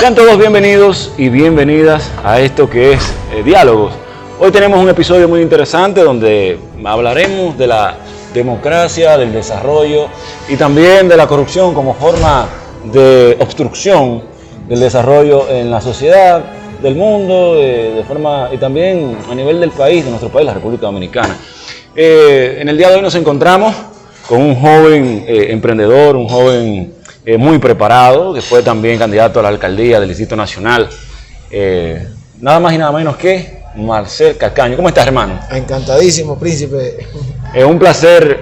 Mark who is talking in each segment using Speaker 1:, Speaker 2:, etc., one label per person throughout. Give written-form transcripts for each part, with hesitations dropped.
Speaker 1: Sean todos bienvenidos y bienvenidas a esto que es Diálogos. Hoy tenemos un episodio muy interesante donde hablaremos de la democracia, del desarrollo y también de la corrupción como forma de obstrucción del desarrollo en la sociedad, del mundo, y también a nivel del país, de nuestro país, la República Dominicana. En el día de hoy nos encontramos con un joven emprendedor, un joven muy preparado, que fue también candidato a la alcaldía del Distrito Nacional, nada más y nada menos que Marcel Calcaño. ¿Cómo estás, hermano?
Speaker 2: Encantadísimo, príncipe.
Speaker 1: Es un placer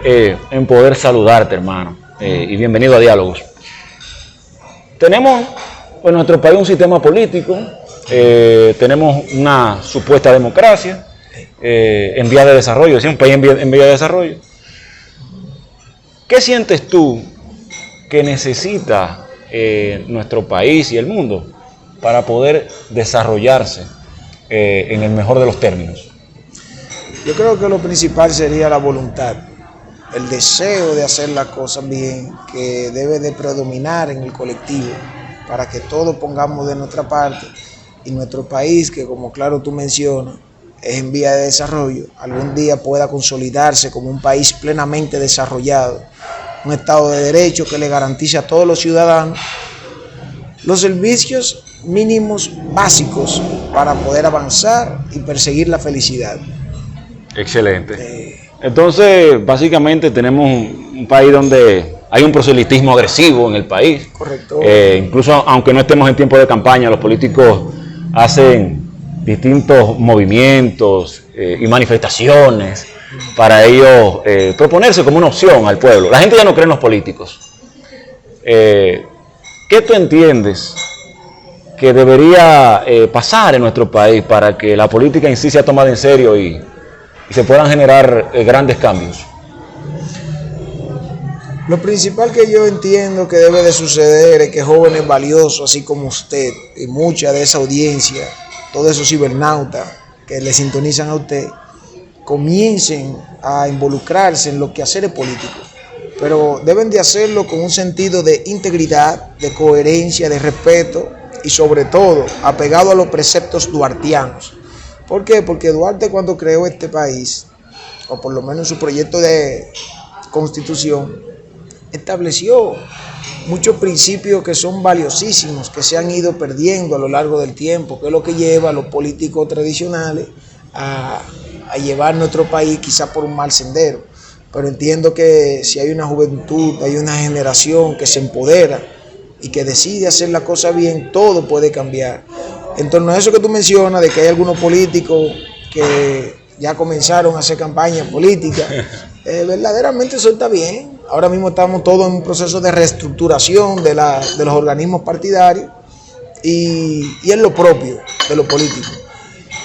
Speaker 1: en poder saludarte, hermano, y bienvenido a Diálogos. Tenemos en nuestro país un sistema político, tenemos una supuesta democracia en vía de desarrollo, es decir, un país en vía de desarrollo. ¿Qué sientes tú que necesita nuestro país y el mundo para poder desarrollarse en el mejor de los términos?
Speaker 2: Yo creo que lo principal sería la voluntad, el deseo de hacer las cosas bien, que debe de predominar en el colectivo, para que todos pongamos de nuestra parte y nuestro país, que como claro tú mencionas, es en vía de desarrollo, algún día pueda consolidarse como un país plenamente desarrollado, un Estado de Derecho que le garantice a todos los ciudadanos los servicios mínimos básicos para poder avanzar y perseguir la felicidad.
Speaker 1: Excelente. Entonces, básicamente tenemos un país donde hay un proselitismo agresivo en el país.
Speaker 2: Correcto.
Speaker 1: Incluso aunque no estemos en tiempo de campaña, los políticos hacen distintos movimientos y manifestaciones para ellos proponerse como una opción al pueblo. La gente ya no cree en los políticos. ¿Qué tú entiendes que debería pasar en nuestro país para que la política en sí sea tomada en serio y se puedan generar grandes cambios?
Speaker 2: Lo principal que yo entiendo que debe de suceder es que jóvenes valiosos, así como usted y mucha de esa audiencia, todos esos cibernautas que le sintonizan a usted, comiencen a involucrarse en los quehaceres políticos, pero deben de hacerlo con un sentido de integridad, de coherencia, de respeto y sobre todo apegado a los preceptos duartianos. ¿Por qué? Porque Duarte, cuando creó este país, o por lo menos su proyecto de constitución, estableció muchos principios que son valiosísimos, que se han ido perdiendo a lo largo del tiempo, que es lo que lleva a los políticos tradicionales a llevar nuestro país quizá por un mal sendero. Pero entiendo que si hay una juventud, hay una generación que se empodera y que decide hacer la cosa bien, todo puede cambiar. En torno a eso que tú mencionas, de que hay algunos políticos que ya comenzaron a hacer campañas políticas, verdaderamente eso está bien. Ahora mismo estamos todos en un proceso de reestructuración de los organismos partidarios y es lo propio de los políticos.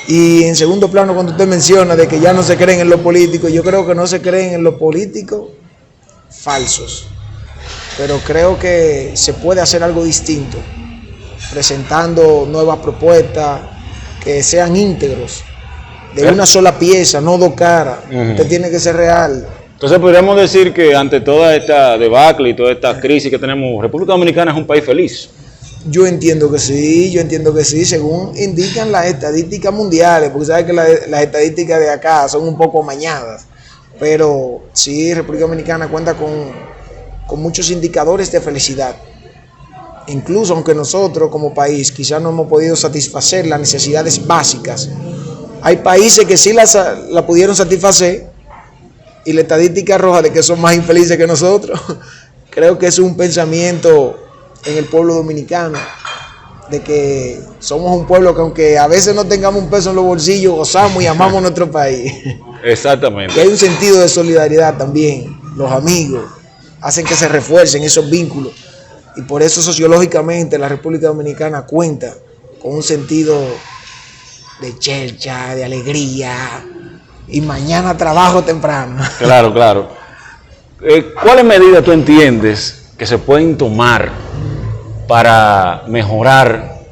Speaker 2: Y en segundo plano, cuando usted menciona de que ya no se creen en los políticos, yo creo que no se creen en los políticos falsos, pero creo que se puede hacer algo distinto, presentando nuevas propuestas que sean íntegros, de una sola pieza, no dos caras. Usted tiene que ser real.
Speaker 1: Entonces podríamos decir que ante toda esta debacle y toda esta crisis que tenemos, República Dominicana es un país feliz.
Speaker 2: Yo entiendo que sí, según indican las estadísticas mundiales, porque sabes que las estadísticas de acá son un poco amañadas, pero sí, República Dominicana cuenta con muchos indicadores de felicidad. Incluso aunque nosotros como país quizás no hemos podido satisfacer las necesidades básicas, hay países que sí la pudieron satisfacer y la estadística arroja de que son más infelices que nosotros. Creo que es un pensamiento en el pueblo dominicano, de que somos un pueblo que aunque a veces no tengamos un peso en los bolsillos, gozamos y amamos nuestro país.
Speaker 1: Exactamente.
Speaker 2: Y hay un sentido de solidaridad también. Los amigos hacen que se refuercen esos vínculos y por eso sociológicamente la República Dominicana cuenta con un sentido de chercha, de alegría y mañana trabajo temprano.
Speaker 1: Claro. ¿Cuáles medidas tú entiendes que se pueden tomar para mejorar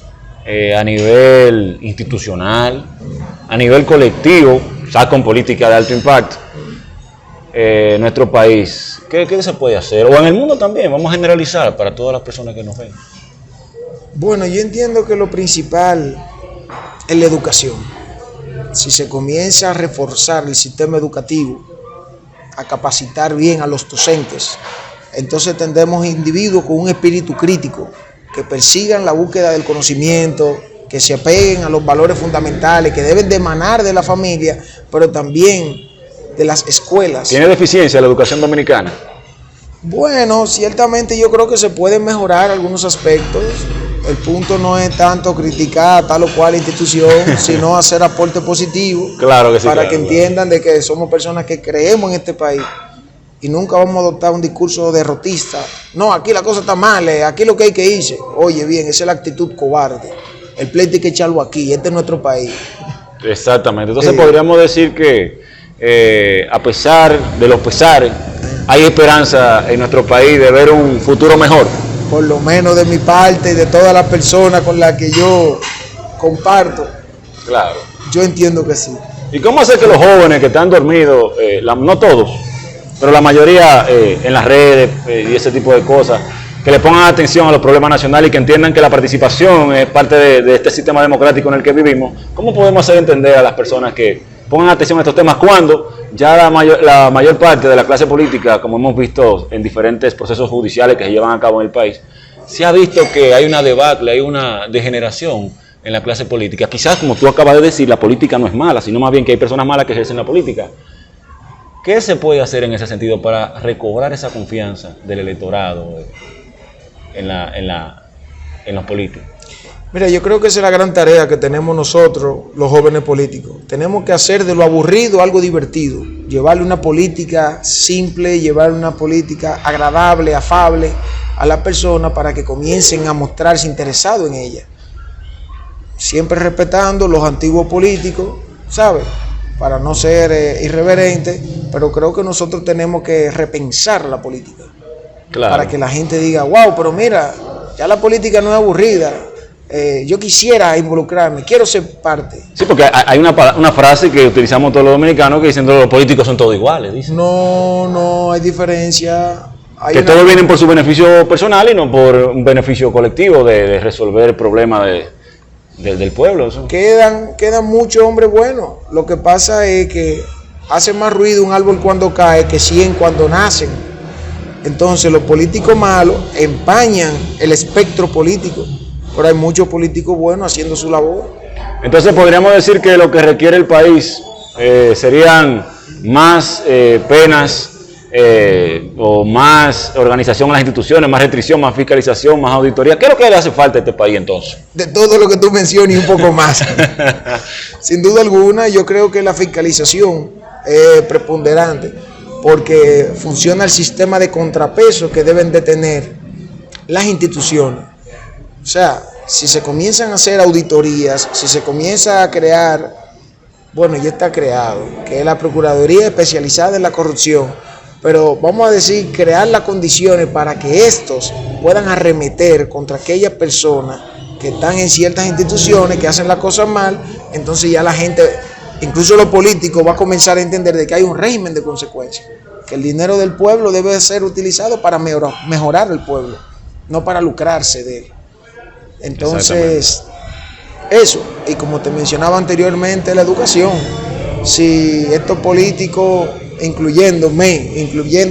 Speaker 1: a nivel institucional, a nivel colectivo, ya con política de alto impacto, nuestro país? ¿Qué se puede hacer? O en el mundo también, vamos a generalizar para todas las personas que nos ven.
Speaker 2: Bueno, yo entiendo que lo principal es la educación. Si se comienza a reforzar el sistema educativo, a capacitar bien a los docentes, entonces tendremos individuos con un espíritu crítico, que persigan la búsqueda del conocimiento, que se apeguen a los valores fundamentales, que deben de emanar de la familia, pero también de las escuelas.
Speaker 1: ¿Tiene deficiencia la educación dominicana?
Speaker 2: Bueno, ciertamente yo creo que se pueden mejorar algunos aspectos. El punto no es tanto criticar a tal o cual institución, sino hacer aporte positivo,
Speaker 1: claro que sí,
Speaker 2: para
Speaker 1: claro,
Speaker 2: que entiendan de que somos personas que creemos en este país y nunca vamos a adoptar un discurso derrotista. No, aquí la cosa está mal, aquí lo que hay que irse. Oye, bien, esa es la actitud cobarde. El pleito hay que echarlo aquí, este es nuestro país.
Speaker 1: Exactamente. Entonces podríamos decir que a pesar de los pesares, hay esperanza en nuestro país de ver un futuro mejor.
Speaker 2: Por lo menos de mi parte y de todas las personas con las que yo comparto.
Speaker 1: Claro.
Speaker 2: Yo entiendo que sí.
Speaker 1: ¿Y cómo hacer que los jóvenes que están dormidos, no todos, pero la mayoría en las redes y ese tipo de cosas, que le pongan atención a los problemas nacionales y que entiendan que la participación es parte de este sistema democrático en el que vivimos? ¿Cómo podemos hacer entender a las personas que pongan atención a estos temas cuando ya la mayor parte de la clase política, como hemos visto en diferentes procesos judiciales que se llevan a cabo en el país, se ha visto que hay una debacle, hay una degeneración en la clase política? Quizás, como tú acabas de decir, la política no es mala, sino más bien que hay personas malas que ejercen la política. ¿Qué se puede hacer en ese sentido para recobrar esa confianza del electorado en los políticos?
Speaker 2: Mira, yo creo que esa es la gran tarea que tenemos nosotros, los jóvenes políticos. Tenemos que hacer de lo aburrido algo divertido, llevarle una política simple, llevarle una política agradable, afable a la persona para que comiencen a mostrarse interesados en ella. Siempre respetando los antiguos políticos, ¿sabes? Para no ser irreverentes, pero creo que nosotros tenemos que repensar la política. Claro. Para que la gente diga, wow, pero mira, ya la política no es aburrida. Yo quisiera involucrarme, quiero ser parte.
Speaker 1: Sí, porque hay una frase que utilizamos todos los dominicanos que dicen que los políticos son todos iguales. Dicen.
Speaker 2: No hay diferencia.
Speaker 1: Que todos vienen por su beneficio personal y no por un beneficio colectivo de resolver el problema del pueblo. Eso.
Speaker 2: Quedan muchos hombres buenos. Lo que pasa es que hace más ruido un árbol cuando cae que 100 cuando nacen. Entonces los políticos malos empañan el espectro político. Pero hay muchos políticos buenos haciendo su labor.
Speaker 1: Entonces podríamos decir que lo que requiere el país serían más penas o más organización en las instituciones, más restricción, más fiscalización, más auditoría. ¿Qué es lo que le hace falta a este país entonces?
Speaker 2: De todo lo que tú mencionas y un poco más. Sin duda alguna, yo creo que la fiscalización es preponderante porque funciona el sistema de contrapeso que deben de tener las instituciones. O sea, si se comienzan a hacer auditorías, si se comienza a crear, bueno, ya está creado, que es la Procuraduría Especializada en la Corrupción, pero vamos a decir, crear las condiciones para que estos puedan arremeter contra aquellas personas que están en ciertas instituciones, que hacen las cosas mal, entonces ya la gente, incluso los políticos, va a comenzar a entender de que hay un régimen de consecuencias, que el dinero del pueblo debe ser utilizado para mejorar el pueblo, no para lucrarse de él. Entonces, eso, y como te mencionaba anteriormente, la educación. Si estos políticos, incluyendo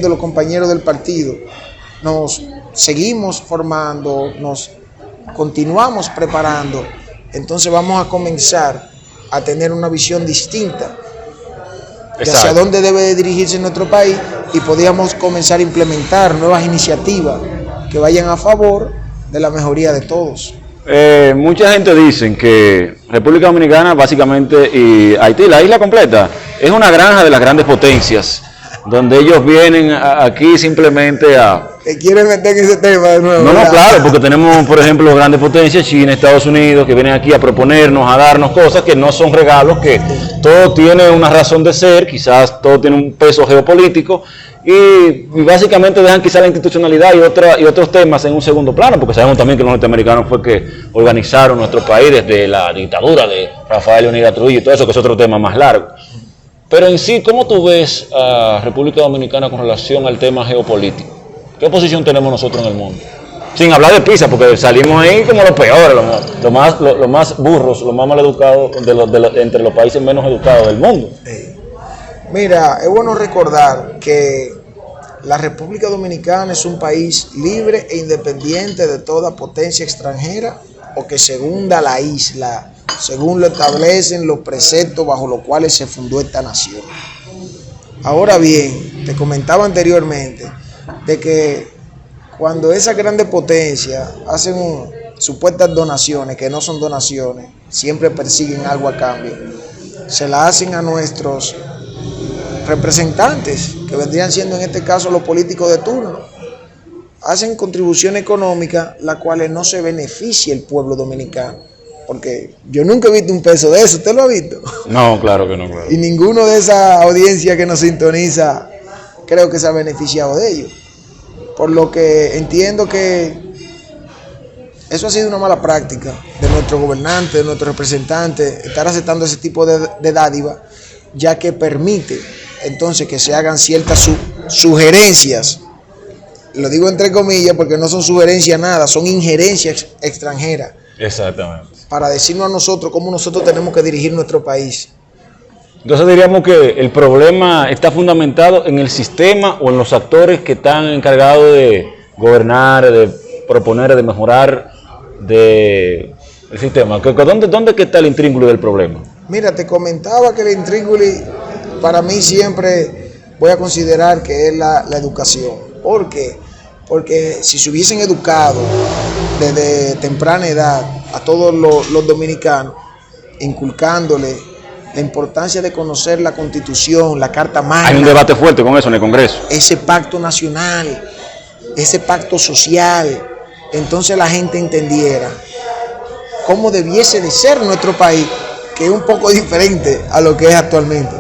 Speaker 2: los compañeros del partido, nos seguimos formando, nos continuamos preparando, entonces vamos a comenzar a tener una visión distinta de hacia dónde debe dirigirse nuestro país y podríamos comenzar a implementar nuevas iniciativas que vayan a favor de la mejoría de todos.
Speaker 1: Mucha gente dice que República Dominicana básicamente y Haití, la isla completa, es una granja de las grandes potencias, donde ellos vienen aquí simplemente a...
Speaker 2: ¿Te quieren meter en ese tema de nuevo?
Speaker 1: No, claro, porque tenemos, por ejemplo, las grandes potencias, China, Estados Unidos, que vienen aquí a proponernos, a darnos cosas que no son regalos, que todo tiene una razón de ser, quizás todo tiene un peso geopolítico, y básicamente dejan quizás la institucionalidad y otros temas en un segundo plano, porque sabemos también que los norteamericanos fue que organizaron nuestro país desde la dictadura de Rafael Leónidas Trujillo y todo eso, que es otro tema más largo. Pero en sí, ¿cómo tú ves a República Dominicana con relación al tema geopolítico? ¿Qué posición tenemos nosotros en el mundo? Sin hablar de pizza, porque salimos ahí como los peores, los más burros, los más maleducados entre los países menos educados del mundo.
Speaker 2: Mira, es bueno recordar que la República Dominicana es un país libre e independiente de toda potencia extranjera o que se hunda la isla, según lo establecen los preceptos bajo los cuales se fundó esta nación. Ahora bien, te comentaba anteriormente de que cuando esas grandes potencias hacen supuestas donaciones, que no son donaciones, siempre persiguen algo a cambio, se la hacen a nuestros representantes, que vendrían siendo en este caso los políticos de turno. Hacen contribución económica, la cual no se beneficia el pueblo dominicano. Porque yo nunca he visto un peso de eso, ¿usted lo ha visto?
Speaker 1: No, claro que no, claro.
Speaker 2: Y ninguno de esa audiencia que nos sintoniza creo que se ha beneficiado de ello. Por lo que entiendo que eso ha sido una mala práctica de nuestro gobernante, de nuestro representante, estar aceptando ese tipo de dádiva, ya que permite entonces que se hagan ciertas sugerencias. Lo digo entre comillas porque no son sugerencias nada, son injerencias extranjeras.
Speaker 1: Exactamente.
Speaker 2: Para decirnos a nosotros cómo nosotros tenemos que dirigir nuestro país.
Speaker 1: Entonces diríamos que el problema está fundamentado en el sistema o en los actores que están encargados de gobernar, de proponer, de mejorar el sistema. ¿Dónde está el intríngulo del problema?
Speaker 2: Mira, te comentaba que el intríngulo para mí siempre voy a considerar que es la educación. ¿Por qué? Porque si se hubiesen educado desde temprana edad a todos los dominicanos, inculcándole la importancia de conocer la Constitución, la Carta Magna.
Speaker 1: Hay un debate fuerte con eso en el Congreso.
Speaker 2: Ese pacto nacional, ese pacto social, entonces la gente entendiera cómo debiese de ser nuestro país, que es un poco diferente a lo que es actualmente.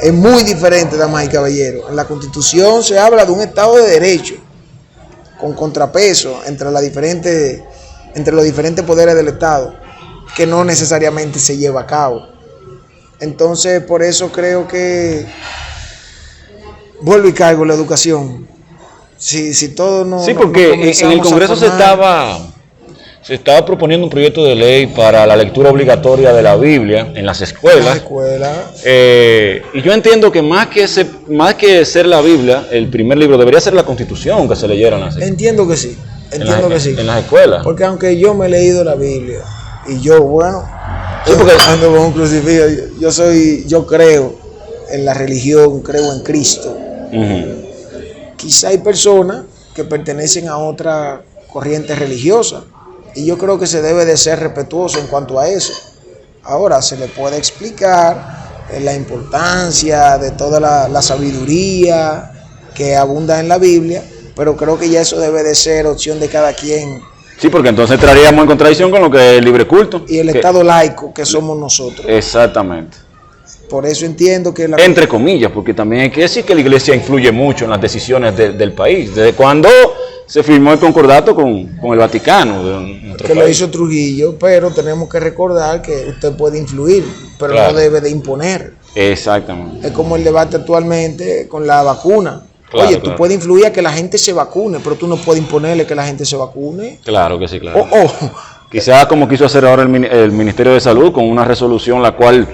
Speaker 2: Es muy diferente, damas y caballeros. En la Constitución se habla de un Estado de Derecho, con contrapeso entre los diferentes poderes del Estado, que no necesariamente se lleva a cabo. Entonces, por eso creo que vuelvo y caigo en la educación. Si todo no...
Speaker 1: Sí, porque en el Congreso se estaba proponiendo un proyecto de ley para la lectura obligatoria de la Biblia en las escuelas. Y yo entiendo que más que ser la Biblia, el primer libro debería ser la Constitución que se leyera en las escuelas.
Speaker 2: Entiendo que sí,
Speaker 1: en las escuelas.
Speaker 2: Porque aunque yo me he leído la Biblia y yo, bueno,
Speaker 1: sí, porque
Speaker 2: ando con un crucifijo, yo creo en la religión, creo en Cristo. Quizá hay personas que pertenecen a otra corriente religiosa y yo creo que se debe de ser respetuoso en cuanto a eso. Ahora se le puede explicar la importancia de toda la sabiduría que abunda en la Biblia, pero creo que ya eso debe de ser opción de cada quien.
Speaker 1: Sí, porque entonces entraríamos en contradicción con lo que es el libre culto.
Speaker 2: Y el Estado laico que somos nosotros.
Speaker 1: Exactamente.
Speaker 2: Por eso entiendo que...
Speaker 1: Entre comillas, porque también hay que decir que la Iglesia influye mucho en las decisiones del país. Desde cuando se firmó el concordato con el Vaticano.
Speaker 2: Que lo hizo Trujillo, pero tenemos que recordar que usted puede influir, pero claro, no debe de imponer.
Speaker 1: Exactamente.
Speaker 2: Es como el debate actualmente con la vacuna.
Speaker 1: Claro,
Speaker 2: oye, tú puedes influir a que la gente se vacune, pero tú no puedes imponerle que la gente se vacune.
Speaker 1: Claro que sí, claro. Quizás como quiso hacer ahora el Ministerio de Salud con una resolución la cual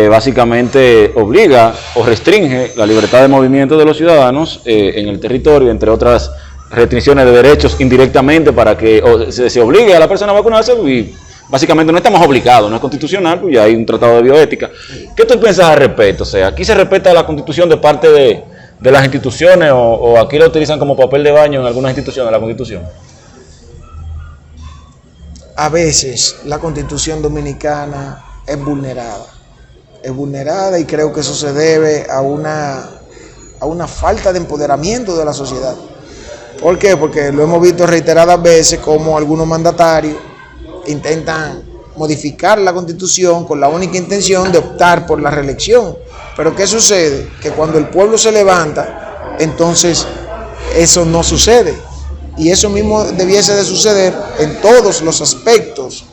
Speaker 1: básicamente obliga o restringe la libertad de movimiento de los ciudadanos en el territorio, entre otras restricciones de derechos indirectamente para que se obligue a la persona a vacunarse y básicamente no estamos obligados, no es constitucional, pues ya hay un tratado de bioética. ¿Qué tú piensas al respecto? O sea, ¿aquí se respeta la Constitución de parte de las instituciones o aquí la utilizan como papel de baño en algunas instituciones de la Constitución?
Speaker 2: A veces la Constitución dominicana es vulnerada y creo que eso se debe a una falta de empoderamiento de la sociedad. ¿Por qué? Porque lo hemos visto reiteradas veces como algunos mandatarios intentan modificar la Constitución con la única intención de optar por la reelección. Pero ¿qué sucede? Que cuando el pueblo se levanta, entonces eso no sucede. Y eso mismo debiese de suceder en todos los aspectos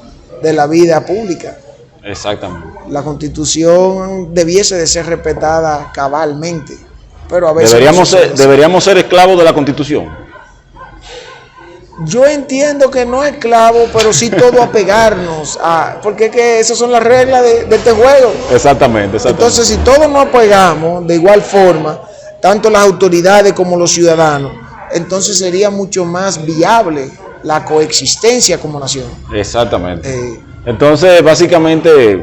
Speaker 2: de la vida pública.
Speaker 1: Exactamente.
Speaker 2: La Constitución debiese de ser respetada cabalmente, pero a veces
Speaker 1: deberíamos ser esclavos de la Constitución.
Speaker 2: Yo entiendo que no esclavo, pero sí todo apegarnos porque es que esas son las reglas de este juego.
Speaker 1: Exactamente.
Speaker 2: Entonces, si todos nos apegamos de igual forma, tanto las autoridades como los ciudadanos, entonces sería mucho más viable la coexistencia como nación.
Speaker 1: Exactamente. Entonces, básicamente,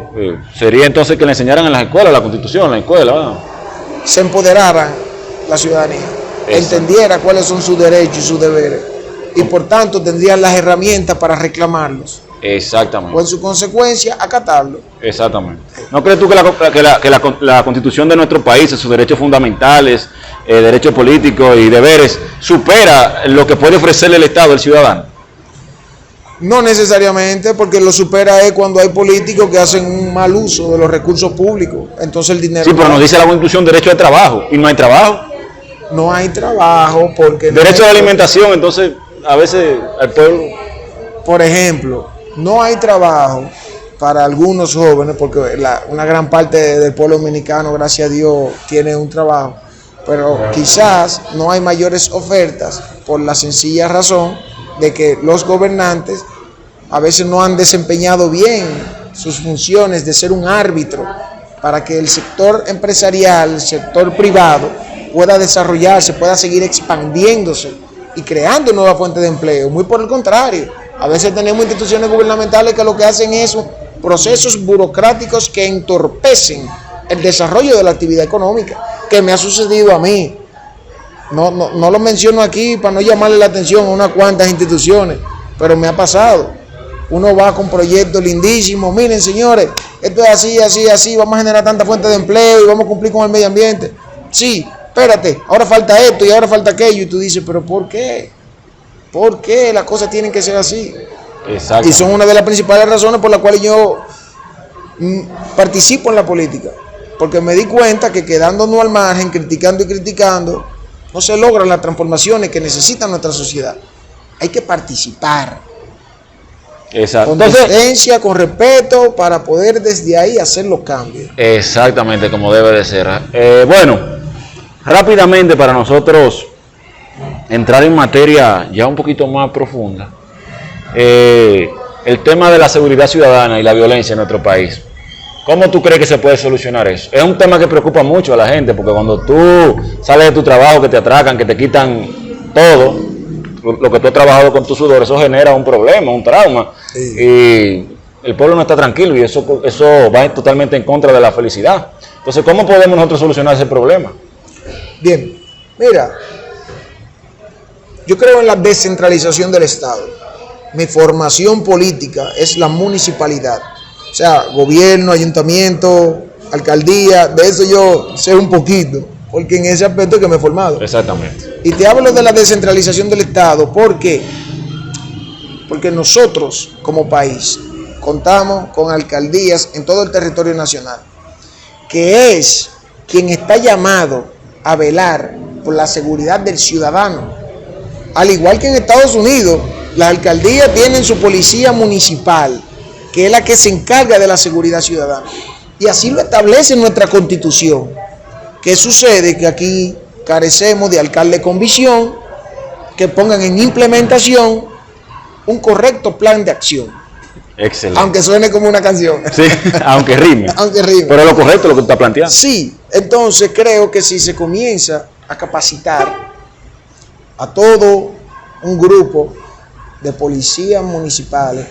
Speaker 1: sería entonces que le enseñaran en las escuelas la Constitución, en la escuela, ¿verdad?
Speaker 2: Se empoderara la ciudadanía, entendiera cuáles son sus derechos y sus deberes, y por tanto tendrían las herramientas para reclamarlos.
Speaker 1: Exactamente.
Speaker 2: O en su consecuencia, acatarlo.
Speaker 1: Exactamente. ¿No crees tú que la Constitución de nuestro país, sus derechos fundamentales, derechos políticos y deberes, supera lo que puede ofrecerle el Estado al ciudadano?
Speaker 2: No necesariamente, porque lo supera es cuando hay políticos que hacen un mal uso de los recursos públicos. Entonces el dinero...
Speaker 1: Sí, pero nos dice la Constitución derecho de trabajo, y no hay trabajo.
Speaker 2: No hay trabajo porque...
Speaker 1: Derecho de alimentación, entonces a veces al pueblo...
Speaker 2: Por ejemplo, no hay trabajo para algunos jóvenes, porque una gran parte del pueblo dominicano, gracias a Dios, tiene un trabajo, pero quizás no hay mayores ofertas por la sencilla razón de que los gobernantes a veces no han desempeñado bien sus funciones de ser un árbitro para que el sector empresarial, el sector privado pueda desarrollarse, pueda seguir expandiéndose y creando nuevas fuentes de empleo. Muy por el contrario, a veces tenemos instituciones gubernamentales que lo que hacen es procesos burocráticos que entorpecen el desarrollo de la actividad económica, que me ha sucedido a mí. No lo menciono aquí para no llamarle la atención a unas cuantas instituciones, pero me ha pasado. Uno va con proyectos lindísimos, miren señores, esto es así, vamos a generar tanta fuente de empleo y vamos a cumplir con el medio ambiente. Sí, espérate, ahora falta esto y ahora falta aquello, y tú dices, pero ¿por qué? ¿Por qué las cosas tienen que ser así?
Speaker 1: Exacto.
Speaker 2: Y son una de las principales razones por las cuales yo participo en la política, porque me di cuenta que quedándonos al margen, criticando y criticando, no se logran las transformaciones que necesita nuestra sociedad. Hay que participar.
Speaker 1: Exacto.
Speaker 2: Con decencia, con respeto, para poder desde ahí hacer los cambios.
Speaker 1: Exactamente, como debe de ser. Bueno, rápidamente para nosotros entrar en materia ya un poquito más profunda, el tema de la seguridad ciudadana y la violencia en nuestro país. ¿Cómo tú crees que se puede solucionar eso? Es un tema que preocupa mucho a la gente, porque cuando tú sales de tu trabajo, que te atracan, que te quitan todo, lo que tú has trabajado con tu sudor, eso genera un problema, un trauma. Sí. Y el pueblo no está tranquilo y eso va totalmente en contra de la felicidad. Entonces, ¿cómo podemos nosotros solucionar ese problema?
Speaker 2: Bien, mira, yo creo en la descentralización del Estado. Mi formación política es la municipalidad. O sea, gobierno, ayuntamiento, alcaldía, de eso yo sé un poquito, porque en ese aspecto es que me he formado.
Speaker 1: Exactamente.
Speaker 2: Y te hablo de la descentralización del Estado, ¿por qué? Porque nosotros, como país, contamos con alcaldías en todo el territorio nacional, que es quien está llamado a velar por la seguridad del ciudadano. Al igual que en Estados Unidos, las alcaldías tienen su policía municipal, que es la que se encarga de la seguridad ciudadana. Y así lo establece nuestra Constitución. ¿Qué sucede? Que aquí carecemos de alcaldes con visión, que pongan en implementación un correcto plan de acción.
Speaker 1: Excelente.
Speaker 2: Aunque suene como una canción.
Speaker 1: Sí, aunque rime.
Speaker 2: Aunque rime.
Speaker 1: Pero lo correcto es lo que tú estás planteando.
Speaker 2: Sí, entonces creo que si se comienza a capacitar a todo un grupo de policías municipales,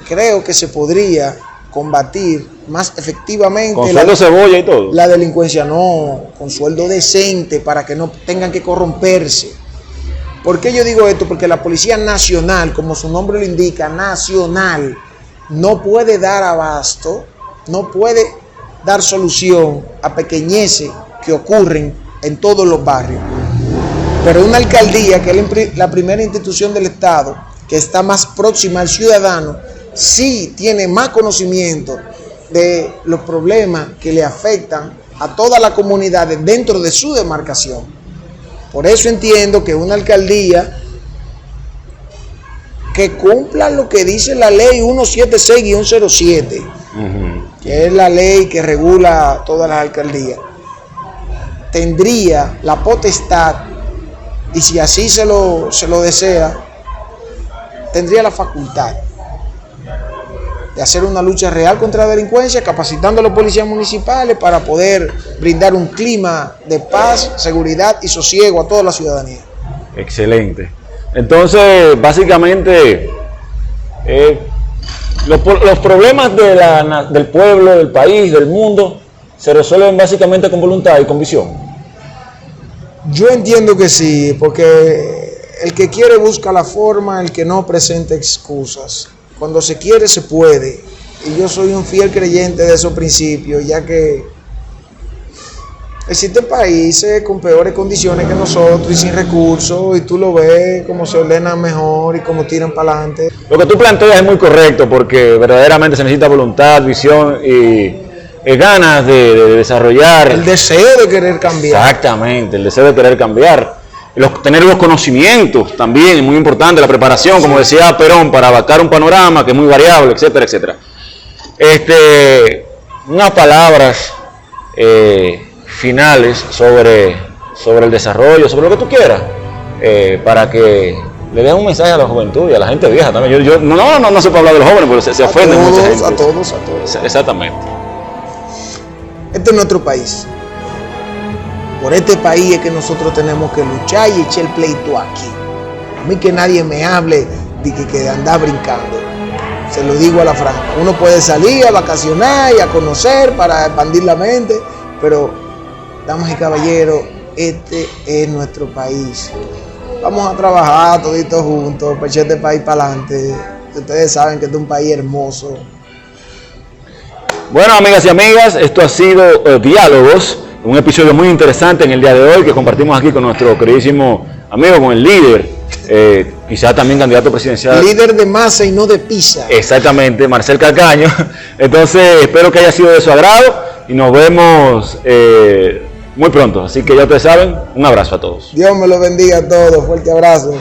Speaker 2: creo que se podría combatir más efectivamente
Speaker 1: con sueldo cebolla y todo.
Speaker 2: La delincuencia, no, con sueldo decente para que no tengan que corromperse. ¿Por qué yo digo esto? Porque la Policía Nacional, como su nombre lo indica, nacional, no puede dar abasto, no puede dar solución a pequeñeces que ocurren en todos los barrios. Pero una alcaldía, que es la primera institución del Estado, que está más próxima al ciudadano, sí tiene más conocimiento de los problemas que le afectan a todas las comunidades dentro de su demarcación. Por eso entiendo que una alcaldía que cumpla lo que dice la ley 176-07, que es la ley que regula todas las alcaldías, tendría la potestad, y si así se lo desea, tendría la facultad de hacer una lucha real contra la delincuencia, capacitando a los policías municipales para poder brindar un clima de paz, seguridad y sosiego a toda la ciudadanía.
Speaker 1: Excelente. Entonces, básicamente, los problemas del pueblo, del país, del mundo, se resuelven básicamente con voluntad y con visión.
Speaker 2: Yo entiendo que sí, porque el que quiere busca la forma, el que no presenta excusas. Cuando se quiere, se puede. Y yo soy un fiel creyente de esos principios, ya que existen países con peores condiciones que nosotros y sin recursos, y tú lo ves como se ordenan mejor y como tiran para adelante.
Speaker 1: Lo que tú planteas es muy correcto, porque verdaderamente se necesita voluntad, visión y ganas de desarrollar.
Speaker 2: El deseo de querer cambiar.
Speaker 1: Exactamente, el deseo de querer cambiar. Tener los conocimientos también es muy importante, la preparación, como decía Perón, para abarcar un panorama que es muy variable, etcétera, etcétera. Unas palabras finales sobre el desarrollo, sobre lo que tú quieras, para que le den un mensaje a la juventud y a la gente vieja también. No se puede hablar de los jóvenes porque se ofenden mucha gente.
Speaker 2: A todos.
Speaker 1: Exactamente.
Speaker 2: Este es nuestro país. Por este país es que nosotros tenemos que luchar y echar el pleito aquí. A mí que nadie me hable de que andar brincando. Se lo digo a la franca. Uno puede salir a vacacionar y a conocer para expandir la mente, pero, damas y caballeros, este es nuestro país. Vamos a trabajar toditos juntos para echar este país para adelante. Ustedes saben que este es un país hermoso.
Speaker 1: Bueno, amigas y amigas, esto ha sido Diálogos. Un episodio muy interesante en el día de hoy que compartimos aquí con nuestro queridísimo amigo, con el líder, quizás también candidato presidencial.
Speaker 2: Líder de masa y no de pizza.
Speaker 1: Exactamente, Marcel Calcaño. Entonces, espero que haya sido de su agrado y nos vemos muy pronto. Así que ya ustedes saben, un abrazo a todos.
Speaker 2: Dios me lo bendiga a todos. Fuerte abrazo.